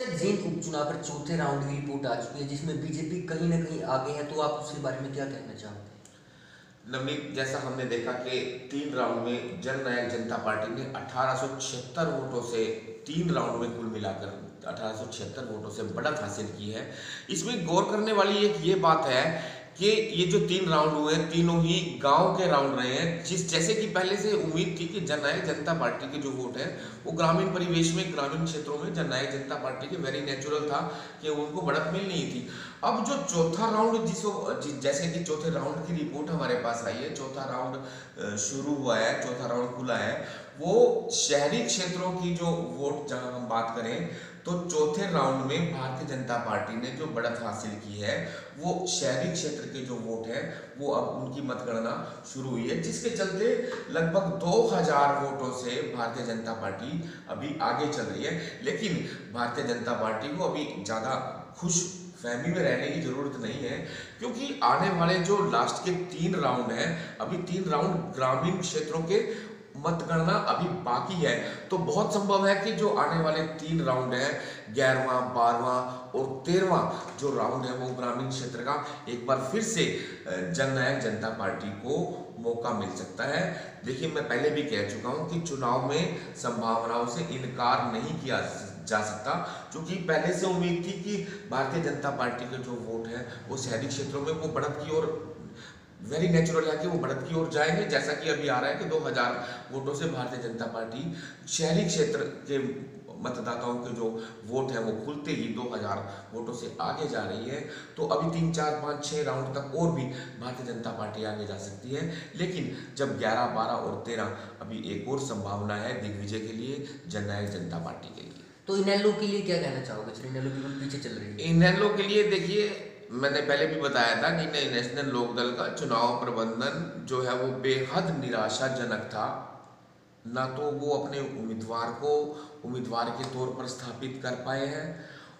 जींद उपचुनाव पर चौथे राउंड की रिपोर्ट आ चुकी है जिसमें बीजेपी कहीं ना कहीं आगे है, तो आप उसके बारे में क्या कहना चाहोगे? नवनीत, जैसा हमने देखा कि 3 राउंड में जननायक जनता पार्टी ने 1876 वोटों से 3 राउंड में कुल मिलाकर 1876 वोटों से बढ़त हासिल की है। इसमें गौर करने वाली एक ये बात है कि ये जो 3 राउंड हुए हैं, तीनों ही गांव के राउंड रहे हैं। जैसे कि पहले से उम्मीद थी कि जननायक जनता पार्टी के जो वोट है वो ग्रामीण परिवेश में, ग्रामीण क्षेत्रों में जननायक जनता पार्टी के वेरी नेचुरल था कि उनको बढ़त मिल नहीं थी। अब जो चौथा राउंड जैसे कि चौथे राउंड की रिपोर्ट हमारे पास आई है, चौथा राउंड शुरू हुआ है, चौथा राउंड खुला है, वो शहरी क्षेत्रों की जो वोट जहां हम बात करें तो चौथे राउंड में भारतीय जनता पार्टी ने जो बढ़त हासिल की है वो शहरी क्षेत्र के जो वोट है वो अब उनकी मतगणना शुरू हुई है, जिसके चलते लगभग 2000 वोटों से भारतीय जनता पार्टी अभी आगे चल रही है। लेकिन भारतीय जनता पार्टी को अभी ज्यादा खुश फहमी में रहने की जरूरत नहीं है, क्योंकि आने वाले जो लास्ट के 3 राउंड हैं, अभी 3 राउंड ग्रामीण क्षेत्रों के मतगणना अभी बाकी है। तो बहुत संभव है कि जो आने वाले 3 राउंड हैं, 11वां, 12वां और 13वां जो राउंड है वो ग्रामीण क्षेत्र का एक बार फिर से जननायक जनता पार्टी को मौका मिल सकता है। देखिए, मैं पहले भी कह चुका हूं कि चुनाव में संभावनाओं से इनकार नहीं किया जा सकता, क्योंकि पहले से उम्मीद थी कि भारतीय जनता पार्टी के जो वोट है वो शहरी क्षेत्रों में वो बढ़त की ओर वेरी नेचुरल है कि वो बढ़त की ओर जाएंगे, जैसा कि अभी आ रहा है कि 2000 वोटों से भारतीय जनता पार्टी शहरी क्षेत्र के मतदाताओं के जो वोट है वो खुलते ही 2000 वोटों से आगे जा रही है। तो अभी 3, 4, 5, 6 राउंड तक और भी भारतीय जनता पार्टी आगे जा सकती है। लेकिन जब 11, 12 और 13 अभी एक और संभावना है दिग्विजय के लिए, जननायक जनता पार्टी के लिए। तो इनेलो के लिए क्या कहना चाहोगे? इनेलो बिल्कुल पीछे चल रही है। इनेलो के लिए देखिए, मैंने पहले भी बताया था कि नई नेशनल लोकदल का चुनाव प्रबंधन जो है वो बेहद निराशाजनक था। ना तो वो अपने उम्मीदवार को उम्मीदवार के तौर पर स्थापित कर पाए हैं,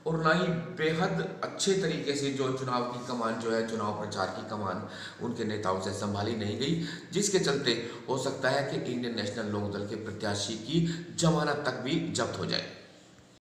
और ना ही बेहद अच्छे तरीके से जो चुनाव की कमान जो है, चुनाव प्रचार की कमान उनके नेताओं से संभाली नहीं गई, जिसके चलते हो सकता है कि इंडियन नेशनल लोकदल के प्रत्याशी की जमानत तक भी जब्त हो जाए।